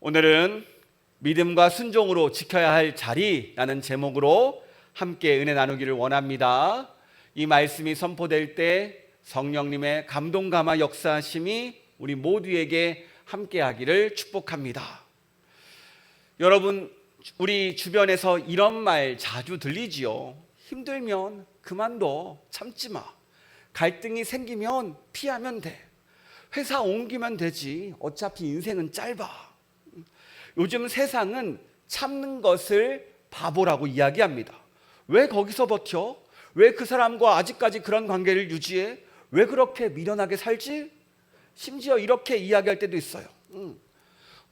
오늘은 믿음과 순종으로 지켜야 할 자리라는 제목으로 함께 은혜 나누기를 원합니다. 이 말씀이 선포될 때 성령님의 감동감화 역사하심이 우리 모두에게 함께하기를 축복합니다. 여러분, 우리 주변에서 이런 말 자주 들리지요. 힘들면 그만둬, 참지 마. 갈등이 생기면 피하면 돼. 회사 옮기면 되지. 어차피 인생은 짧아. 요즘 세상은 참는 것을 바보라고 이야기합니다. 왜 거기서 버텨? 왜 그 사람과 아직까지 그런 관계를 유지해? 왜 그렇게 미련하게 살지? 심지어 이렇게 이야기할 때도 있어요.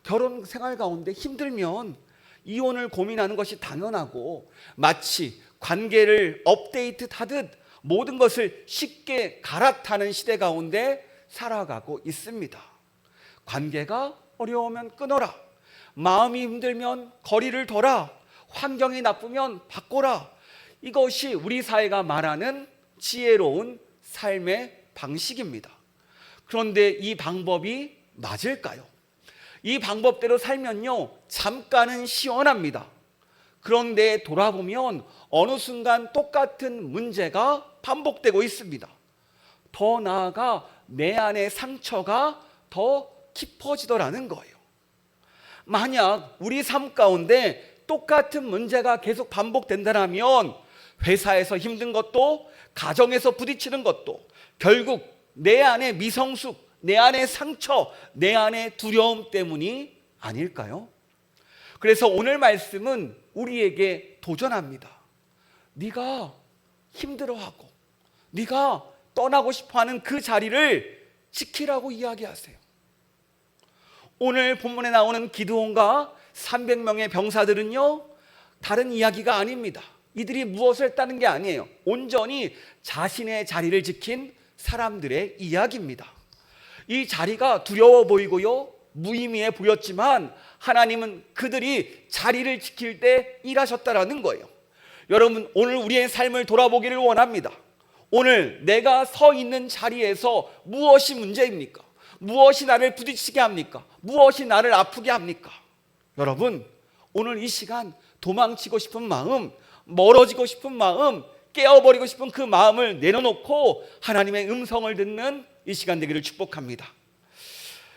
결혼 생활 가운데 힘들면 이혼을 고민하는 것이 당연하고, 마치 관계를 업데이트하듯 모든 것을 쉽게 갈아타는 시대 가운데 살아가고 있습니다. 관계가 어려우면 끊어라. 마음이 힘들면 거리를 둬라. 환경이 나쁘면 바꿔라. 이것이 우리 사회가 말하는 지혜로운 삶의 방식입니다. 그런데 이 방법이 맞을까요? 이 방법대로 살면요, 잠깐은 시원합니다. 그런데 돌아보면 어느 순간 똑같은 문제가 반복되고 있습니다. 더 나아가 내 안의 상처가 더 깊어지더라는 거예요. 만약 우리 삶 가운데 똑같은 문제가 계속 반복된다면 회사에서 힘든 것도, 가정에서 부딪히는 것도 결국 내 안의 미성숙, 내 안의 상처, 내 안의 두려움 때문이 아닐까요? 그래서 오늘 말씀은 우리에게 도전합니다. 네가 힘들어하고 네가 떠나고 싶어하는 그 자리를 지키라고 이야기하세요. 오늘 본문에 나오는 기드온과 300명의 병사들은요, 다른 이야기가 아닙니다. 이들이 무엇을 했다는 게 아니에요. 온전히 자신의 자리를 지킨 사람들의 이야기입니다. 이 자리가 두려워 보이고요, 무의미해 보였지만 하나님은 그들이 자리를 지킬 때 일하셨다라는 거예요. 여러분, 오늘 우리의 삶을 돌아보기를 원합니다. 오늘 내가 서 있는 자리에서 무엇이 문제입니까? 무엇이 나를 부딪히게 합니까? 무엇이 나를 아프게 합니까? 여러분, 오늘 이 시간 도망치고 싶은 마음, 멀어지고 싶은 마음, 깨어버리고 싶은 그 마음을 내려놓고 하나님의 음성을 듣는 이 시간 되기를 축복합니다.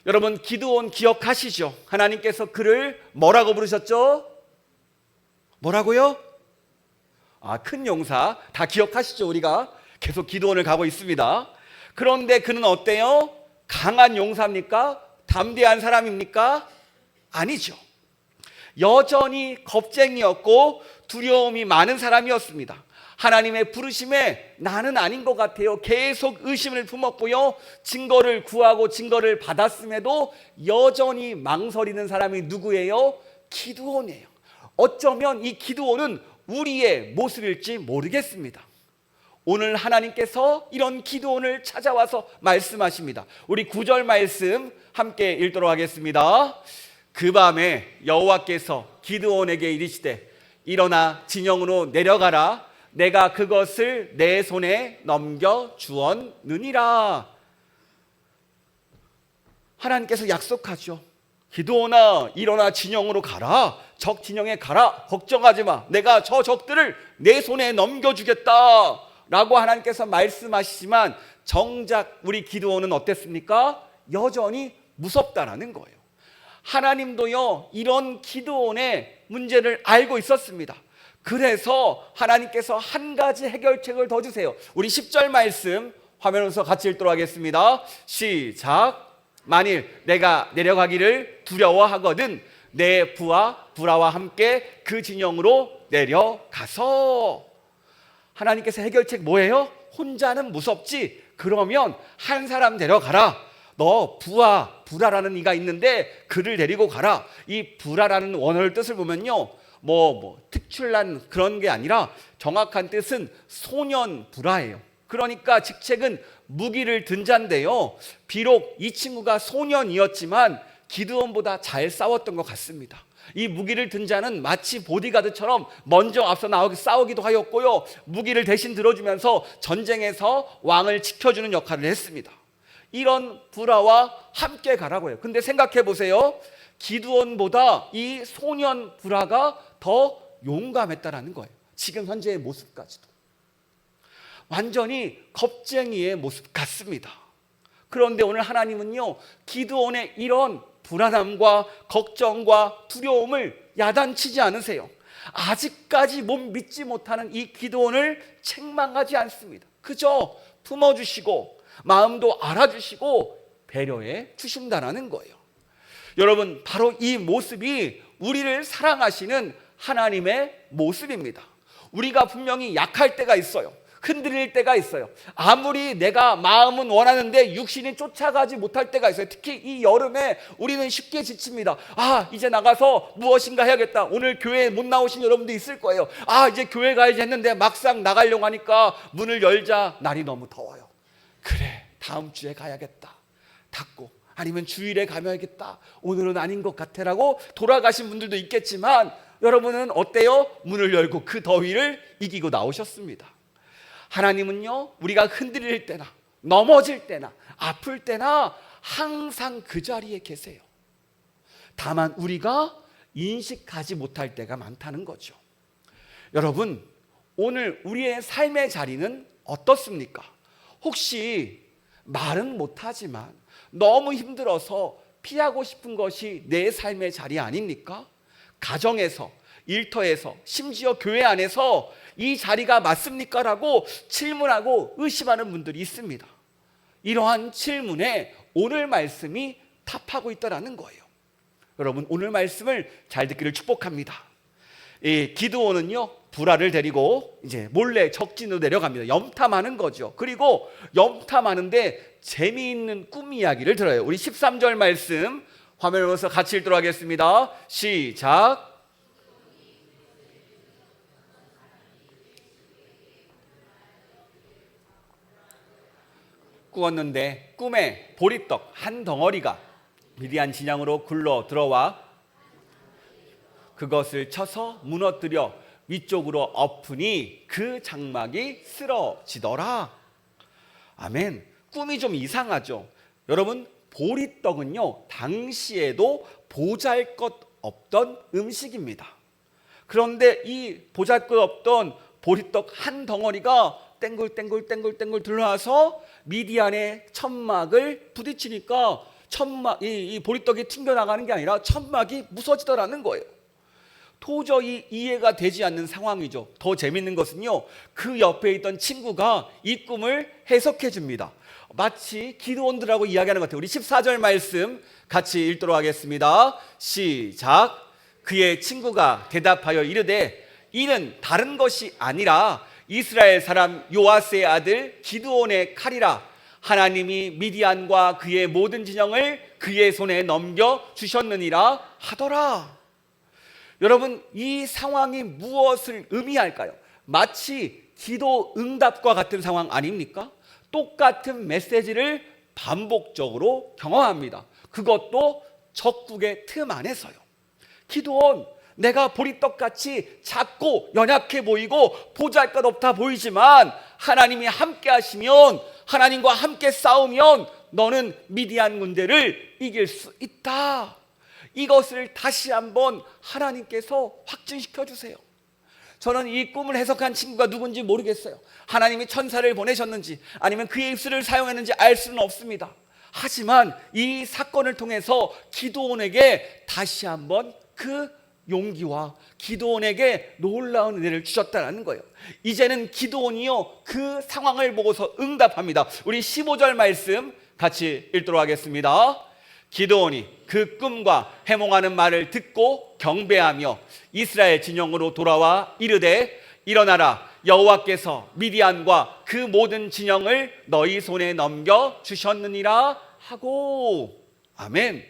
여러분, 기드온 기억하시죠? 하나님께서 그를 뭐라고 부르셨죠? 뭐라고요? 큰 용사. 다 기억하시죠? 우리가 계속 기드온을 가고 있습니다. 그런데 그는 어때요? 강한 용사입니까? 담대한 사람입니까? 아니죠. 여전히 겁쟁이였고 두려움이 많은 사람이었습니다. 하나님의 부르심에 나는 아닌 것 같아요. 계속 의심을 품었고요, 증거를 구하고 증거를 받았음에도 여전히 망설이는 사람이 누구예요? 기드온이에요. 어쩌면 이 기드온은 우리의 모습일지 모르겠습니다. 오늘 하나님께서 이런 기드온을 찾아와서 말씀하십니다. 우리 9절 말씀 함께 읽도록 하겠습니다. 그 밤에 여호와께서 기드온에게 이르시되 일어나 진영으로 내려가라. 내가 그것을 내 손에 넘겨 주었느니라. 하나님께서 약속하죠. 기드온아, 일어나 진영으로 가라. 적 진영에 가라. 걱정하지 마. 내가 저 적들을 내 손에 넘겨주겠다 라고 하나님께서 말씀하시지만 정작 우리 기드온은 어땠습니까? 여전히 무섭다라는 거예요. 하나님도요, 이런 기드온의 문제를 알고 있었습니다. 그래서 하나님께서 한 가지 해결책을 더 주세요. 우리 10절 말씀 화면에서 같이 읽도록 하겠습니다. 시작. 만일 내가 내려가기를 두려워하거든 내 부하 부라와 함께 그 진영으로 내려가서. 하나님께서 해결책 뭐예요? 혼자는 무섭지? 그러면 한 사람 데려가라. 너 부라라는 이가 있는데 그를 데리고 가라. 이 부라라는 원어의 뜻을 보면요, 특출난 그런 게 아니라 정확한 뜻은 소년 부라예요. 그러니까 직책은 무기를 든 자인데요, 비록 이 친구가 소년이었지만 기드온보다 잘 싸웠던 것 같습니다. 이 무기를 든 자는 마치 보디가드처럼 먼저 앞서 나오기 싸우기도 하였고요, 무기를 대신 들어주면서 전쟁에서 왕을 지켜주는 역할을 했습니다. 이런 브라와 함께 가라고 해요. 근데 생각해 보세요. 기드온보다 이 소년 브라가 더 용감했다라는 거예요. 지금 현재의 모습까지도 완전히 겁쟁이의 모습 같습니다. 그런데 오늘 하나님은요, 기드온의 이런 불안함과 걱정과 두려움을 야단치지 않으세요. 아직까지 못 믿지 못하는 이 기드온을 책망하지 않습니다. 그저 품어주시고 마음도 알아주시고 배려해 주신다는 거예요. 여러분, 바로 이 모습이 우리를 사랑하시는 하나님의 모습입니다. 우리가 분명히 약할 때가 있어요. 흔들릴 때가 있어요. 아무리 내가 마음은 원하는데 육신이 쫓아가지 못할 때가 있어요. 특히 이 여름에 우리는 쉽게 지칩니다. 이제 나가서 무엇인가 해야겠다. 오늘 교회에 못 나오신 여러분도 있을 거예요. 이제 교회 가야지 했는데 막상 나가려고 하니까 문을 열자 날이 너무 더워요. 그래, 다음 주에 가야겠다. 닫고, 아니면 주일에 가야겠다. 오늘은 아닌 것 같아라고 돌아가신 분들도 있겠지만, 여러분은 어때요? 문을 열고 그 더위를 이기고 나오셨습니다. 하나님은요, 우리가 흔들릴 때나 넘어질 때나 아플 때나 항상 그 자리에 계세요. 다만 우리가 인식하지 못할 때가 많다는 거죠. 여러분, 오늘 우리의 삶의 자리는 어떻습니까? 혹시 말은 못하지만 너무 힘들어서 피하고 싶은 것이 내 삶의 자리 아닙니까? 가정에서, 일터에서, 심지어 교회 안에서 이 자리가 맞습니까? 라고 질문하고 의심하는 분들이 있습니다. 이러한 질문에 오늘 말씀이 답하고 있다는 거예요. 여러분, 오늘 말씀을 잘 듣기를 축복합니다. 기드온은요, 브라를 데리고 이제 몰래 적진으로 내려갑니다. 염탐하는 거죠. 그리고 염탐하는데 재미있는 꿈 이야기를 들어요. 우리 13절 말씀 화면을 보면서 같이 읽도록 하겠습니다. 시작. 꾸었는데 꿈에 보리떡 한 덩어리가 미디안 진영으로 굴러 들어와 그것을 쳐서 무너뜨려 위쪽으로 엎으니 그 장막이 쓰러지더라. 아멘. 꿈이 좀 이상하죠. 여러분, 보리떡은요, 당시에도 보잘것없던 음식입니다. 그런데 이 보잘것없던 보리떡 한 덩어리가 땡글땡글 들어와서 미디안의 천막을 부딪히니까 이 보리떡이 튕겨나가는 게 아니라 천막이 무너지더라는 거예요. 도저히 이해가 되지 않는 상황이죠. 더 재밌는 것은요, 그 옆에 있던 친구가 이 꿈을 해석해 줍니다. 마치 기드온들하고 이야기하는 것 같아요. 우리 14절 말씀 같이 읽도록 하겠습니다. 시작. 그의 친구가 대답하여 이르되 이는 다른 것이 아니라 이스라엘 사람 요아스의 아들 기드온의 칼이라. 하나님이 미디안과 그의 모든 진영을 그의 손에 넘겨주셨느니라 하더라. 여러분, 이 상황이 무엇을 의미할까요? 마치 기도 응답과 같은 상황 아닙니까? 똑같은 메시지를 반복적으로 경험합니다. 그것도 적국의 틈 안에서요. 기도원, 내가 보리떡같이 작고 연약해 보이고 보잘것없다 보이지만 하나님이 함께 하시면, 하나님과 함께 싸우면 너는 미디안 군대를 이길 수 있다. 이것을 다시 한번 하나님께서 확증시켜 주세요. 저는 이 꿈을 해석한 친구가 누군지 모르겠어요. 하나님이 천사를 보내셨는지 아니면 그의 입술을 사용했는지 알 수는 없습니다. 하지만 이 사건을 통해서 기드온에게 다시 한번 그 용기와 기드온에게 놀라운 은혜를 주셨다는 거예요. 이제는 기드온이요, 그 상황을 보고서 응답합니다. 우리 15절 말씀 같이 읽도록 하겠습니다. 기드온이 그 꿈과 해몽하는 말을 듣고 경배하며 이스라엘 진영으로 돌아와 이르되 일어나라, 여호와께서 미디안과 그 모든 진영을 너희 손에 넘겨 주셨느니라 하고. 아멘.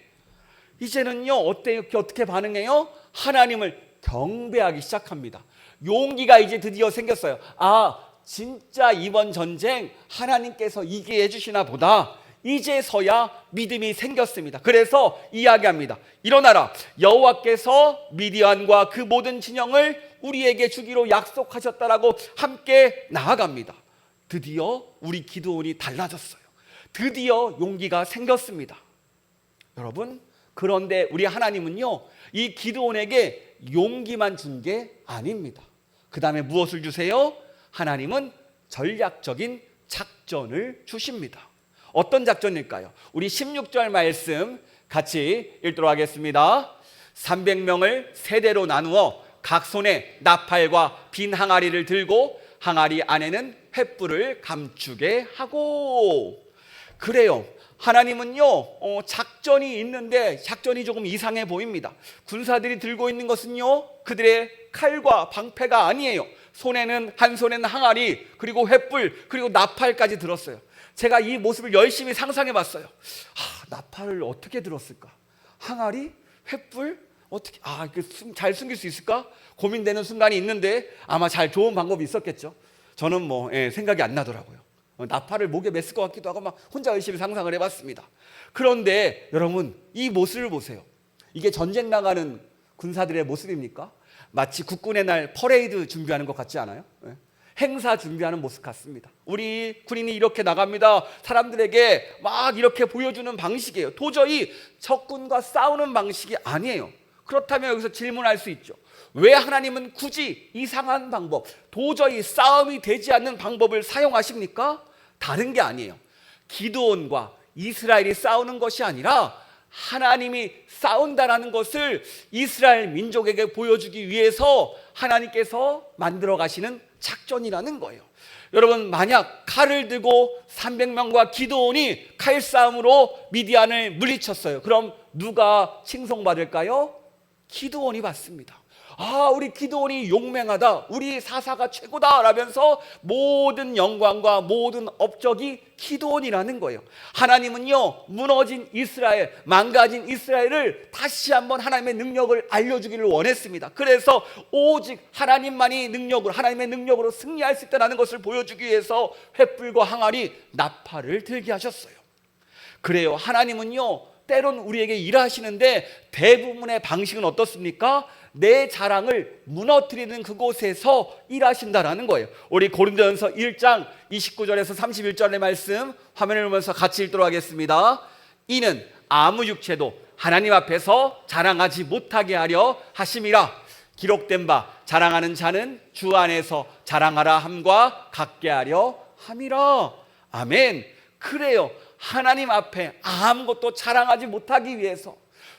이제는요, 어떻게 반응해요? 하나님을 경배하기 시작합니다. 용기가 이제 드디어 생겼어요. 진짜 이번 전쟁 하나님께서 이기게 해주시나 보다. 이제서야 믿음이 생겼습니다. 그래서 이야기합니다. 일어나라, 여호와께서 미디안과 그 모든 진영을 우리에게 주기로 약속하셨다라고 함께 나아갑니다. 드디어 우리 기드온이 달라졌어요. 드디어 용기가 생겼습니다. 여러분, 그런데 우리 하나님은요, 이 기드온에게 용기만 준 게 아닙니다. 그 다음에 무엇을 주세요? 하나님은 전략적인 작전을 주십니다. 어떤 작전일까요? 우리 16절 말씀 같이 읽도록 하겠습니다. 300명을 세대로 나누어 각 손에 나팔과 빈 항아리를 들고 항아리 안에는 횃불을 감추게 하고. 그래요, 하나님은요 작전이 있는데 작전이 조금 이상해 보입니다. 군사들이 들고 있는 것은요 그들의 칼과 방패가 아니에요. 한 손에는 항아리, 그리고 횃불, 그리고 나팔까지 들었어요. 제가 이 모습을 열심히 상상해 봤어요. 나팔을 어떻게 들었을까? 항아리? 횃불? 어떻게 잘 숨길 수 있을까? 고민되는 순간이 있는데 아마 좋은 방법이 있었겠죠. 저는 생각이 안 나더라고요. 나팔을 목에 맸을 것 같기도 하고 막 혼자 열심히 상상을 해봤습니다. 그런데 여러분, 이 모습을 보세요. 이게 전쟁 나가는 군사들의 모습입니까? 마치 국군의 날 퍼레이드 준비하는 것 같지 않아요? 행사 준비하는 모습 같습니다. 우리 군인이 이렇게 나갑니다. 사람들에게 막 이렇게 보여주는 방식이에요. 도저히 적군과 싸우는 방식이 아니에요. 그렇다면 여기서 질문할 수 있죠. 왜 하나님은 굳이 이상한 방법, 도저히 싸움이 되지 않는 방법을 사용하십니까? 다른 게 아니에요. 기드온과 이스라엘이 싸우는 것이 아니라 하나님이 싸운다라는 것을 이스라엘 민족에게 보여주기 위해서 하나님께서 만들어 가시는 작전이라는 거예요. 여러분, 만약 칼을 들고 300명과 기드온이 칼싸움으로 미디안을 물리쳤어요. 그럼 누가 칭송받을까요? 기드온이 받습니다. 우리 기드온이 용맹하다, 우리 사사가 최고다 라면서 모든 영광과 모든 업적이 기드온이라는 거예요. 하나님은요 무너진 이스라엘, 망가진 이스라엘을 다시 한번 하나님의 능력을 알려주기를 원했습니다. 그래서 오직 하나님의 능력으로 승리할 수 있다는 것을 보여주기 위해서 횃불과 항아리, 나팔을 들게 하셨어요. 그래요, 하나님은요 때론 우리에게 일하시는데 대부분의 방식은 어떻습니까? 내 자랑을 무너뜨리는 그곳에서 일하신다라는 거예요. 우리 고린도전서 1장 29절에서 31절의 말씀 화면을 보면서 같이 읽도록 하겠습니다. 이는 아무 육체도 하나님 앞에서 자랑하지 못하게 하려 하심이라. 기록된 바 자랑하는 자는 주 안에서 자랑하라 함과 같게 하려 함이라. 아멘. 그래요, 하나님 앞에 아무것도 자랑하지 못하기 위해서,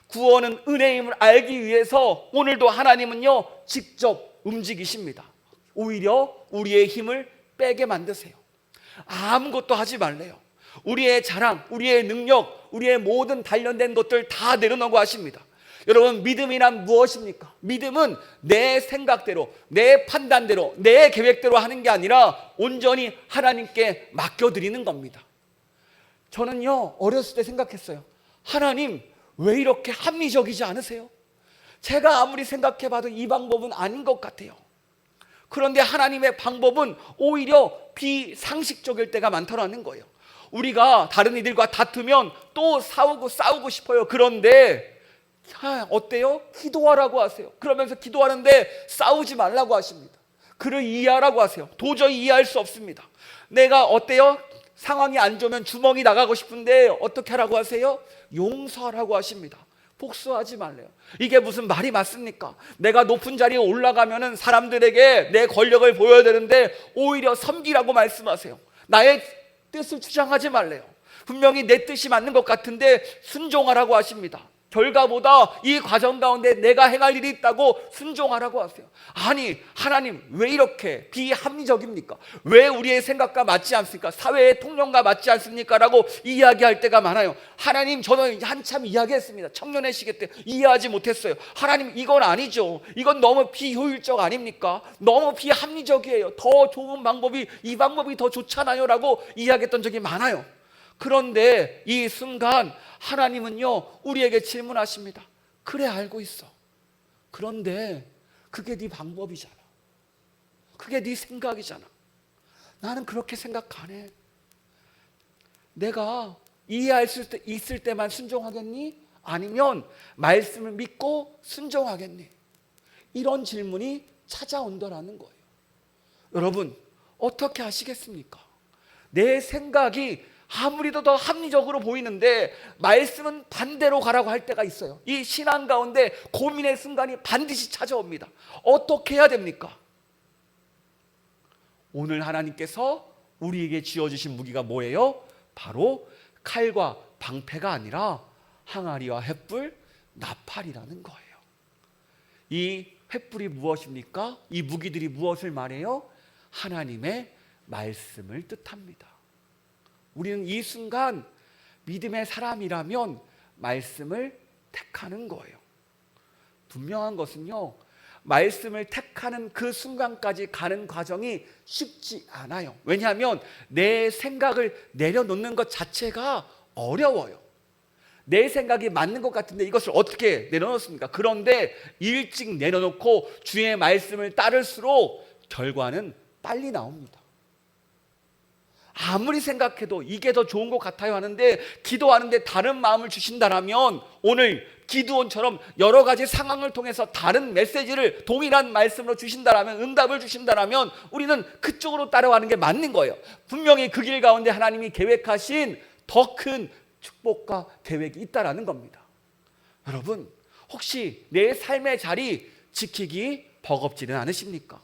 구원은 은혜임을 알기 위해서 오늘도 하나님은요 직접 움직이십니다. 오히려 우리의 힘을 빼게 만드세요. 아무것도 하지 말래요. 우리의 자랑, 우리의 능력, 우리의 모든 단련된 것들 다 내려놓고 하십니다. 여러분, 믿음이란 무엇입니까? 믿음은 내 생각대로, 내 판단대로, 내 계획대로 하는 게 아니라 온전히 하나님께 맡겨드리는 겁니다. 저는요 어렸을 때 생각했어요. 하나님, 왜 이렇게 합리적이지 않으세요? 제가 아무리 생각해봐도 이 방법은 아닌 것 같아요. 그런데 하나님의 방법은 오히려 비상식적일 때가 많더라는 거예요. 우리가 다른 이들과 다투면 또 싸우고 싶어요. 그런데 어때요? 기도하라고 하세요. 그러면서 기도하는데 싸우지 말라고 하십니다. 그를 이해하라고 하세요. 도저히 이해할 수 없습니다. 내가 어때요? 상황이 안 좋으면 주먹이 나가고 싶은데 어떻게 하라고 하세요? 용서하라고 하십니다. 복수하지 말래요. 이게 무슨 말이 맞습니까? 내가 높은 자리에 올라가면은 사람들에게 내 권력을 보여야 되는데 오히려 섬기라고 말씀하세요. 나의 뜻을 주장하지 말래요. 분명히 내 뜻이 맞는 것 같은데 순종하라고 하십니다. 결과보다 이 과정 가운데 내가 행할 일이 있다고 순종하라고 하세요. 아니, 하나님 왜 이렇게 비합리적입니까? 왜 우리의 생각과 맞지 않습니까? 사회의 통념과 맞지 않습니까? 라고 이야기할 때가 많아요. 하나님, 저는 한참 이야기했습니다. 청년의 시기 때 이해하지 못했어요. 하나님, 이건 아니죠. 이건 너무 비효율적 아닙니까? 너무 비합리적이에요. 더 좋은 방법이, 이 방법이 더 좋잖아요 라고 이야기했던 적이 많아요. 그런데 이 순간 하나님은요 우리에게 질문하십니다. 그래, 알고 있어. 그런데 그게 네 방법이잖아. 그게 네 생각이잖아. 나는 그렇게 생각 안 해. 내가 이해할 수 있을 때만 순종하겠니? 아니면 말씀을 믿고 순종하겠니? 이런 질문이 찾아온다라는 거예요. 여러분, 어떻게 하시겠습니까? 내 생각이 아무리 더 합리적으로 보이는데 말씀은 반대로 가라고 할 때가 있어요. 이 신앙 가운데 고민의 순간이 반드시 찾아옵니다. 어떻게 해야 됩니까? 오늘 하나님께서 우리에게 쥐어주신 무기가 뭐예요? 바로 칼과 방패가 아니라 항아리와 횃불, 나팔이라는 거예요. 이 횃불이 무엇입니까? 이 무기들이 무엇을 말해요? 하나님의 말씀을 뜻합니다. 우리는 이 순간 믿음의 사람이라면 말씀을 택하는 거예요. 분명한 것은요, 말씀을 택하는 그 순간까지 가는 과정이 쉽지 않아요. 왜냐하면 내 생각을 내려놓는 것 자체가 어려워요. 내 생각이 맞는 것 같은데 이것을 어떻게 내려놓습니까? 그런데 일찍 내려놓고 주의 말씀을 따를수록 결과는 빨리 나옵니다. 아무리 생각해도 이게 더 좋은 것 같아요 하는데 기도하는데 다른 마음을 주신다라면, 오늘 기드온처럼 여러 가지 상황을 통해서 다른 메시지를 동일한 말씀으로 주신다라면, 응답을 주신다라면 우리는 그쪽으로 따라가는 게 맞는 거예요. 분명히 그 길 가운데 하나님이 계획하신 더 큰 축복과 계획이 있다라는 겁니다. 여러분, 혹시 내 삶의 자리 지키기 버겁지는 않으십니까?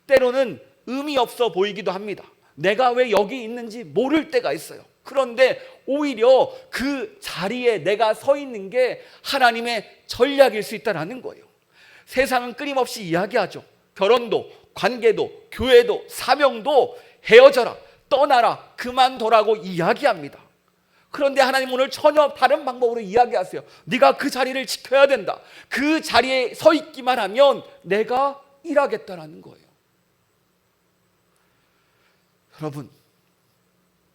때로는 의미 없어 보이기도 합니다. 내가 왜 여기 있는지 모를 때가 있어요. 그런데 오히려 그 자리에 내가 서 있는 게 하나님의 전략일 수 있다는 거예요. 세상은 끊임없이 이야기하죠. 결혼도, 관계도, 교회도, 사명도 헤어져라, 떠나라, 그만둬라고 이야기합니다. 그런데 하나님 오늘 전혀 다른 방법으로 이야기하세요. 네가 그 자리를 지켜야 된다. 그 자리에 서 있기만 하면 내가 일하겠다라는 거예요. 여러분,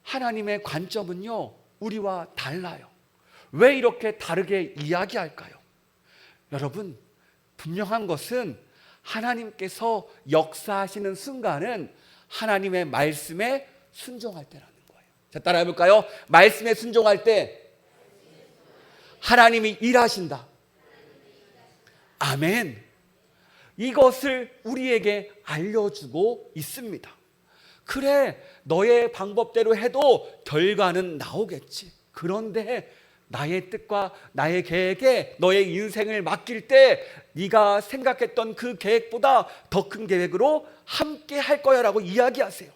하나님의 관점은요, 우리와 달라요. 왜 이렇게 다르게 이야기할까요? 여러분, 분명한 것은 하나님께서 역사하시는 순간은 하나님의 말씀에 순종할 때라는 거예요. 자, 따라해 볼까요? 말씀에 순종할 때 하나님이 일하신다. 아멘. 이것을 우리에게 알려주고 있습니다. 그래, 너의 방법대로 해도 결과는 나오겠지. 그런데 나의 뜻과 나의 계획에 너의 인생을 맡길 때 네가 생각했던 그 계획보다 더 큰 계획으로 함께 할 거야 라고 이야기하세요.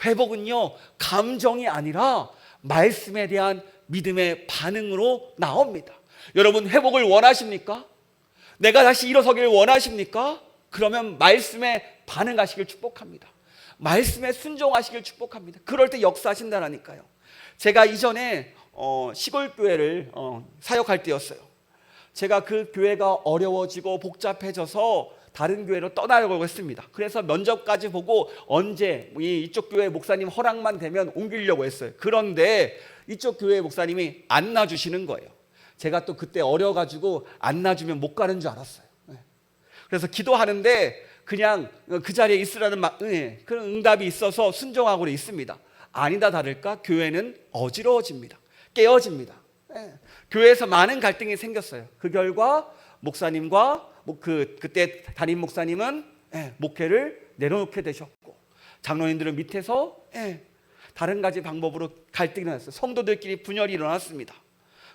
회복은요, 감정이 아니라 말씀에 대한 믿음의 반응으로 나옵니다. 여러분, 회복을 원하십니까? 내가 다시 일어서기를 원하십니까? 그러면 말씀에 반응하시길 축복합니다. 말씀에 순종하시길 축복합니다. 그럴 때 역사하신다니까요. 제가 이전에 시골 교회를 사역할 때였어요. 제가 그 교회가 어려워지고 복잡해져서 다른 교회로 떠나려고 했습니다. 그래서 면접까지 보고 언제 이쪽 교회 목사님 허락만 되면 옮기려고 했어요. 그런데 이쪽 교회 목사님이 안 놔주시는 거예요. 제가 또 그때 어려가지고 안 놔주면 못 가는 줄 알았어요. 그래서 기도하는데 그냥 그 자리에 있으라는 그런 응답이 있어서 순종하고 있습니다. 아니다 다를까 교회는 어지러워집니다. 깨어집니다. 교회에서 많은 갈등이 생겼어요. 그 결과 목사님과 그때 담임 목사님은 목회를 내려놓게 되셨고, 장로님들은 밑에서 다른 가지 방법으로 갈등이 일어났어요. 성도들끼리 분열이 일어났습니다.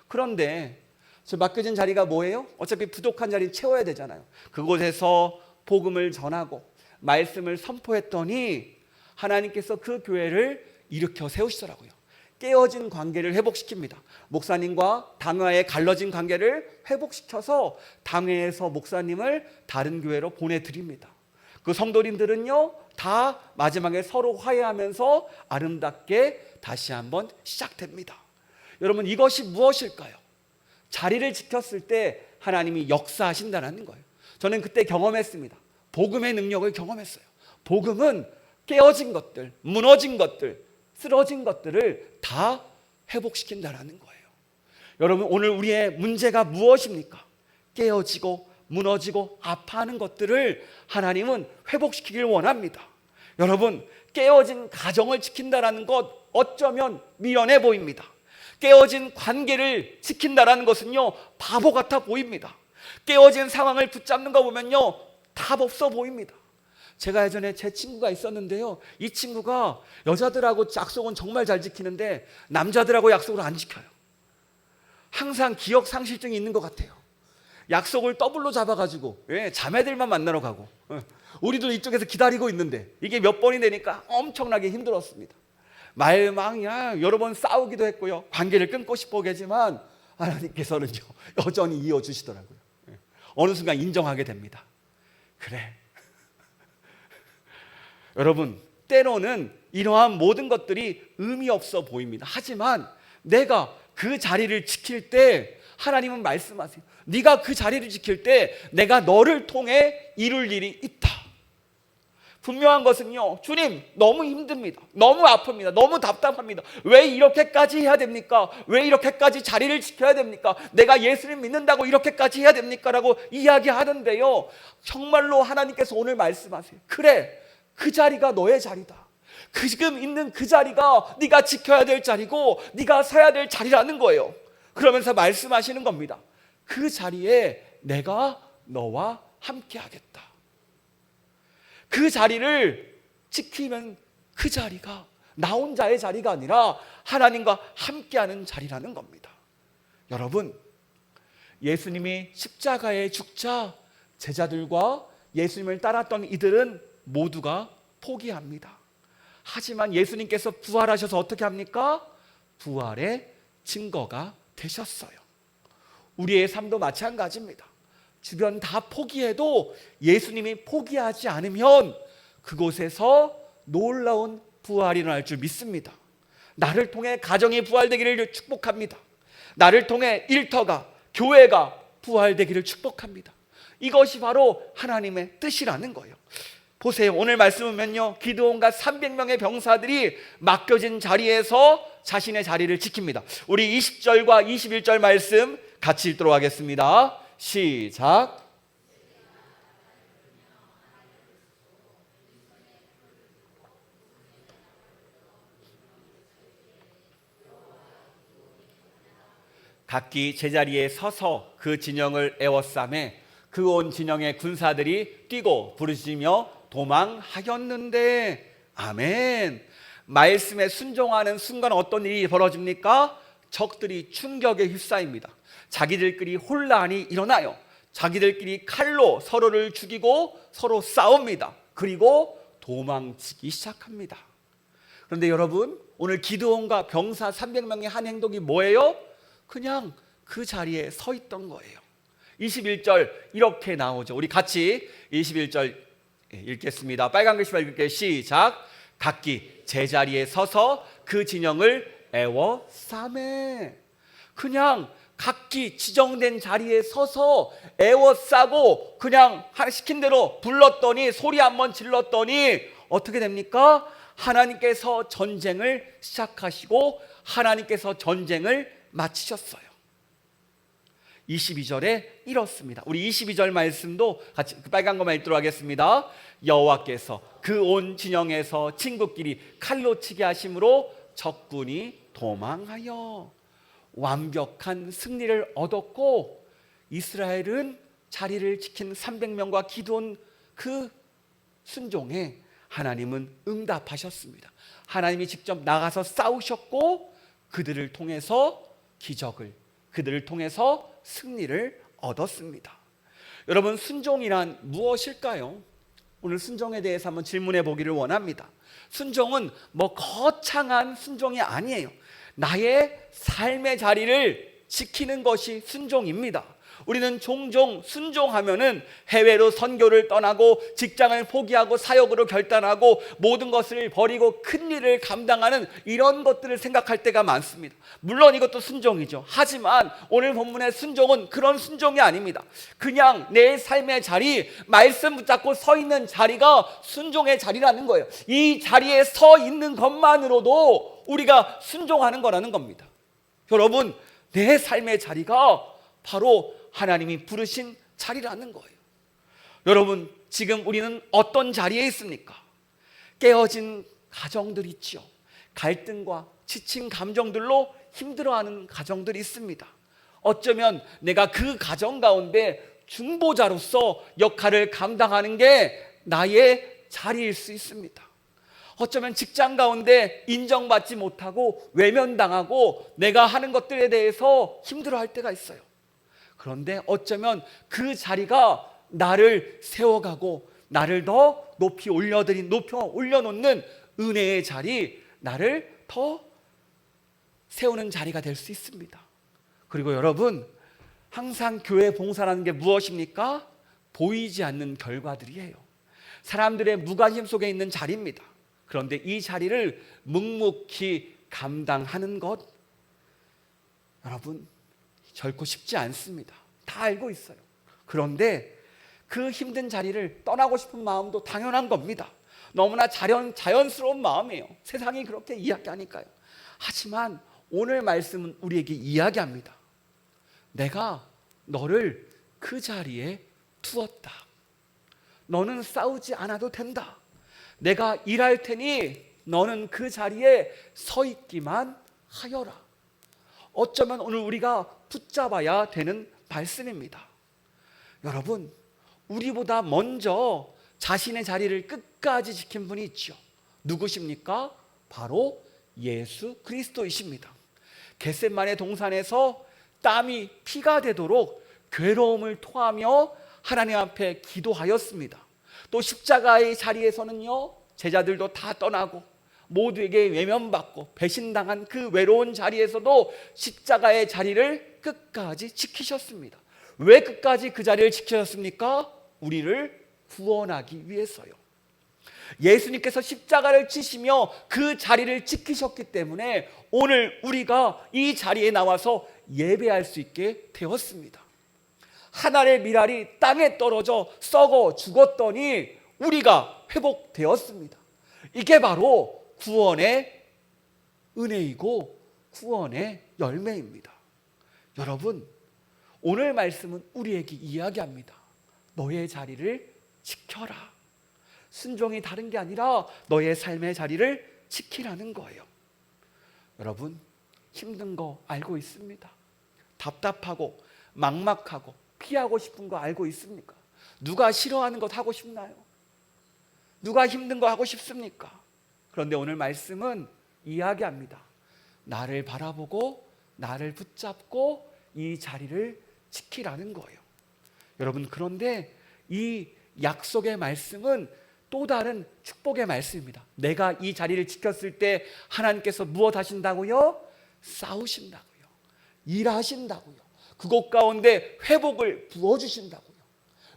그런데 저 맡겨진 자리가 뭐예요? 어차피 부족한 자리는 채워야 되잖아요. 그곳에서 복음을 전하고 말씀을 선포했더니 하나님께서 그 교회를 일으켜 세우시더라고요. 깨어진 관계를 회복시킵니다. 목사님과 당회에 갈라진 관계를 회복시켜서 당회에서 목사님을 다른 교회로 보내드립니다. 그 성도님들은요, 다 마지막에 서로 화해하면서 아름답게 다시 한번 시작됩니다. 여러분, 이것이 무엇일까요? 자리를 지켰을 때 하나님이 역사하신다는 거예요. 저는 그때 경험했습니다. 복음의 능력을 경험했어요. 복음은 깨어진 것들, 무너진 것들, 쓰러진 것들을 다 회복시킨다는 거예요. 여러분, 오늘 우리의 문제가 무엇입니까? 깨어지고 무너지고 아파하는 것들을 하나님은 회복시키길 원합니다. 여러분, 깨어진 가정을 지킨다는 것 어쩌면 미련해 보입니다. 깨어진 관계를 지킨다는 것은요, 바보 같아 보입니다. 깨어진 상황을 붙잡는 거 보면요, 답 없어 보입니다. 제가 예전에 제 친구가 있었는데요, 이 친구가 여자들하고 약속은 정말 잘 지키는데 남자들하고 약속을 안 지켜요. 항상 기억 상실증이 있는 것 같아요. 약속을 더블로 잡아가지고 자매들만 만나러 가고, 우리도 이쪽에서 기다리고 있는데 이게 몇 번이 되니까 엄청나게 힘들었습니다. 말망이야 여러 번 싸우기도 했고요, 관계를 끊고 싶어 하지만 하나님께서는요 여전히 이어주시더라고요. 어느 순간 인정하게 됩니다. 그래. 여러분, 때로는 이러한 모든 것들이 의미 없어 보입니다. 하지만 내가 그 자리를 지킬 때 하나님은 말씀하세요. 네가 그 자리를 지킬 때 내가 너를 통해 이룰 일이 있다. 분명한 것은요, 주님 너무 힘듭니다. 너무 아픕니다. 너무 답답합니다. 왜 이렇게까지 해야 됩니까? 왜 이렇게까지 자리를 지켜야 됩니까? 내가 예수님 믿는다고 이렇게까지 해야 됩니까? 라고 이야기하는데요, 정말로 하나님께서 오늘 말씀하세요. 그래, 그 자리가 너의 자리다. 지금 있는 그 자리가 네가 지켜야 될 자리고 네가 서야 될 자리라는 거예요. 그러면서 말씀하시는 겁니다. 그 자리에 내가 너와 함께 하겠다. 그 자리를 지키면 그 자리가 나 혼자의 자리가 아니라 하나님과 함께하는 자리라는 겁니다. 여러분, 예수님이 십자가에 죽자 제자들과 예수님을 따랐던 이들은 모두가 포기합니다. 하지만 예수님께서 부활하셔서 어떻게 합니까? 부활의 증거가 되셨어요. 우리의 삶도 마찬가지입니다. 주변 다 포기해도 예수님이 포기하지 않으면 그곳에서 놀라운 부활이 일어날 줄 믿습니다. 나를 통해 가정이 부활되기를 축복합니다. 나를 통해 일터가, 교회가 부활되기를 축복합니다. 이것이 바로 하나님의 뜻이라는 거예요. 보세요. 오늘 말씀은요, 기드온과 300명의 병사들이 맡겨진 자리에서 자신의 자리를 지킵니다. 우리 20절과 21절 말씀 같이 읽도록 하겠습니다. 시작. 각기 제자리에 서서 그 진영을 에워싸매 그 온 진영의 군사들이 뛰고 부르짖으며 도망하였는데, 아멘. 말씀에 순종하는 순간 어떤 일이 벌어집니까? 적들이 충격에 휩싸입니다. 자기들끼리 혼란이 일어나요. 자기들끼리 칼로 서로를 죽이고 서로 싸웁니다. 그리고 도망치기 시작합니다. 그런데 여러분, 오늘 기드온과 병사 300명의 한 행동이 뭐예요? 그냥 그 자리에 서 있던 거예요. 21절 이렇게 나오죠. 우리 같이 21절 읽겠습니다. 빨간 글씨로 읽을게요. 시작. 각기 제자리에 서서 그 진영을 에워싸매. 그냥 각기 지정된 자리에 서서 에워싸고 그냥 시킨 대로 불렀더니, 소리 한번 질렀더니 어떻게 됩니까? 하나님께서 전쟁을 시작하시고 하나님께서 전쟁을 마치셨어요. 22절에 이렇습니다. 우리 22절 말씀도 같이 빨간 것만 읽도록 하겠습니다. 여호와께서 그 온 진영에서 친구끼리 칼로 치게 하심으로 적군이 도망하여 완벽한 승리를 얻었고, 이스라엘은 자리를 지킨 300명과 기드온 그 순종에 하나님은 응답하셨습니다. 하나님이 직접 나가서 싸우셨고 그들을 통해서 기적을, 그들을 통해서 승리를 얻었습니다. 여러분, 순종이란 무엇일까요? 오늘 순종에 대해서 한번 질문해 보기를 원합니다. 순종은 뭐 거창한 순종이 아니에요. 나의 삶의 자리를 지키는 것이 순종입니다. 우리는 종종 순종하면은 해외로 선교를 떠나고 직장을 포기하고 사역으로 결단하고 모든 것을 버리고 큰 일을 감당하는 이런 것들을 생각할 때가 많습니다. 물론 이것도 순종이죠. 하지만 오늘 본문의 순종은 그런 순종이 아닙니다. 그냥 내 삶의 자리, 말씀 붙잡고 서 있는 자리가 순종의 자리라는 거예요. 이 자리에 서 있는 것만으로도 우리가 순종하는 거라는 겁니다. 여러분, 내 삶의 자리가 바로 하나님이 부르신 자리라는 거예요. 여러분, 지금 우리는 어떤 자리에 있습니까? 깨어진 가정들 있죠. 갈등과 지친 감정들로 힘들어하는 가정들이 있습니다. 어쩌면 내가 그 가정 가운데 중보자로서 역할을 감당하는 게 나의 자리일 수 있습니다. 어쩌면 직장 가운데 인정받지 못하고 외면당하고 내가 하는 것들에 대해서 힘들어할 때가 있어요. 그런데 어쩌면 그 자리가 나를 세워가고 나를 더 높이 올려놓는 은혜의 자리, 나를 더 세우는 자리가 될 수 있습니다. 그리고 여러분, 항상 교회 봉사라는 게 무엇입니까? 보이지 않는 결과들이에요. 사람들의 무관심 속에 있는 자리입니다. 그런데 이 자리를 묵묵히 감당하는 것, 여러분, 결코 쉽지 않습니다. 다 알고 있어요. 그런데 그 힘든 자리를 떠나고 싶은 마음도 당연한 겁니다. 너무나 자연스러운 마음이에요. 세상이 그렇게 이야기하니까요. 하지만 오늘 말씀은 우리에게 이야기합니다. 내가 너를 그 자리에 두었다. 너는 싸우지 않아도 된다. 내가 일할 테니 너는 그 자리에 서 있기만 하여라. 어쩌면 오늘 우리가 붙잡아야 되는 말씀입니다. 여러분, 우리보다 먼저 자신의 자리를 끝까지 지킨 분이 있죠. 누구십니까? 바로 예수 그리스도이십니다. 겟세마네 동산에서 땀이 피가 되도록 괴로움을 토하며 하나님 앞에 기도하였습니다. 또 십자가의 자리에서는요, 제자들도 다 떠나고 모두에게 외면받고 배신당한 그 외로운 자리에서도 십자가의 자리를 끝까지 지키셨습니다. 왜 끝까지 그 자리를 지키셨습니까? 우리를 구원하기 위해서요. 예수님께서 십자가를 지시며 그 자리를 지키셨기 때문에 오늘 우리가 이 자리에 나와서 예배할 수 있게 되었습니다. 한 알의 밀알이 땅에 떨어져 썩어 죽었더니 우리가 회복되었습니다. 이게 바로 구원의 은혜이고 구원의 열매입니다. 여러분, 오늘 말씀은 우리에게 이야기합니다. 너의 자리를 지켜라. 순종이 다른 게 아니라 너의 삶의 자리를 지키라는 거예요. 여러분, 힘든 거 알고 있습니다. 답답하고 막막하고 피하고 싶은 거 알고 있습니까? 누가 싫어하는 것 하고 싶나요? 누가 힘든 거 하고 싶습니까? 그런데 오늘 말씀은 이야기합니다. 나를 바라보고 나를 붙잡고 이 자리를 지키라는 거예요. 여러분, 그런데 이 약속의 말씀은 또 다른 축복의 말씀입니다. 내가 이 자리를 지켰을 때 하나님께서 무엇 하신다고요? 싸우신다고요. 일하신다고요. 그곳 가운데 회복을 부어주신다고요.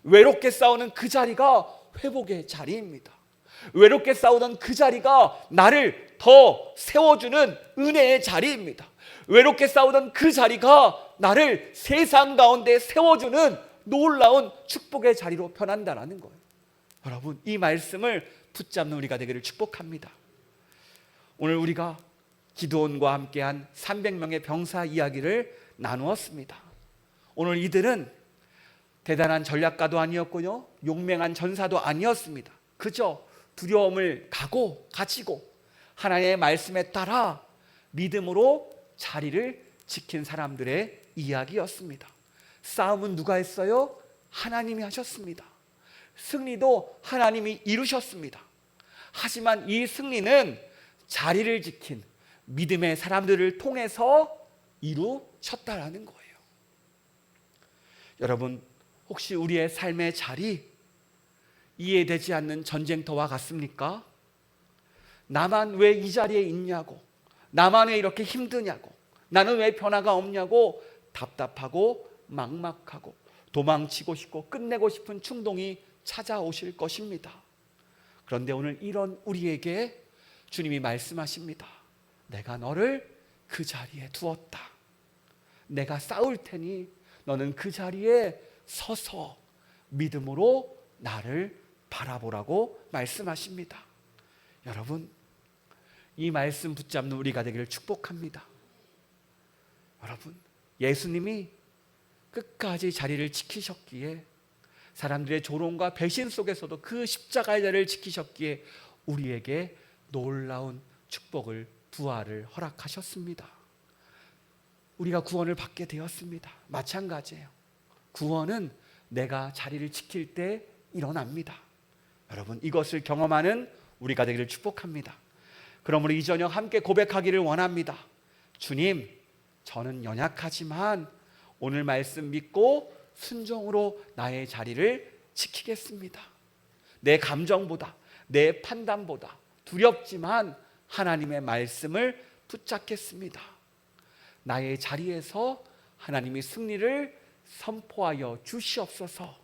외롭게 싸우는 그 자리가 회복의 자리입니다. 외롭게 싸우던 그 자리가 나를 더 세워주는 은혜의 자리입니다. 외롭게 싸우던 그 자리가 나를 세상 가운데 세워주는 놀라운 축복의 자리로 변한다는 거예요. 여러분, 이 말씀을 붙잡는 우리가 되기를 축복합니다. 오늘 우리가 기드온과 함께한 300명의 병사 이야기를 나누었습니다. 오늘 이들은 대단한 전략가도 아니었고요, 용맹한 전사도 아니었습니다. 그저 두려움을 가지고 하나님의 말씀에 따라 믿음으로 자리를 지킨 사람들의 이야기였습니다. 싸움은 누가 했어요? 하나님이 하셨습니다. 승리도 하나님이 이루셨습니다. 하지만 이 승리는 자리를 지킨 믿음의 사람들을 통해서 이루셨다라는 거예요. 여러분, 혹시 우리의 삶의 자리 이해되지 않는 전쟁터와 같습니까? 나만 왜 이 자리에 있냐고, 나만 왜 이렇게 힘드냐고, 나는 왜 변화가 없냐고 답답하고 막막하고 도망치고 싶고 끝내고 싶은 충동이 찾아오실 것입니다. 그런데 오늘 이런 우리에게 주님이 말씀하십니다. 내가 너를 그 자리에 두었다. 내가 싸울 테니 너는 그 자리에 서서 믿음으로 나를 바라보라고 말씀하십니다. 여러분, 이 말씀 붙잡는 우리가 되기를 축복합니다. 여러분, 예수님이 끝까지 자리를 지키셨기에, 사람들의 조롱과 배신 속에서도 그 십자가의 자리를 지키셨기에 우리에게 놀라운 축복을, 부활을 허락하셨습니다. 우리가 구원을 받게 되었습니다. 마찬가지예요. 구원은 내가 자리를 지킬 때 일어납니다. 여러분, 이것을 경험하는 우리가 되기를 축복합니다. 그러므로 이 저녁 함께 고백하기를 원합니다. 주님, 저는 연약하지만 오늘 말씀 믿고 순종으로 나의 자리를 지키겠습니다. 내 감정보다, 내 판단보다 두렵지만 하나님의 말씀을 붙잡겠습니다. 나의 자리에서 하나님이 승리를 선포하여 주시옵소서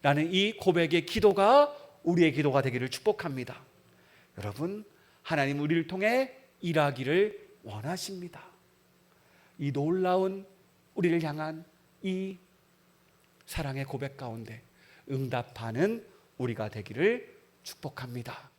라는 이 고백의 기도가 우리의 기도가 되기를 축복합니다. 여러분, 하나님 우리를 통해 일하기를 원하십니다. 이 놀라운 우리를 향한 이 사랑의 고백 가운데 응답하는 우리가 되기를 축복합니다.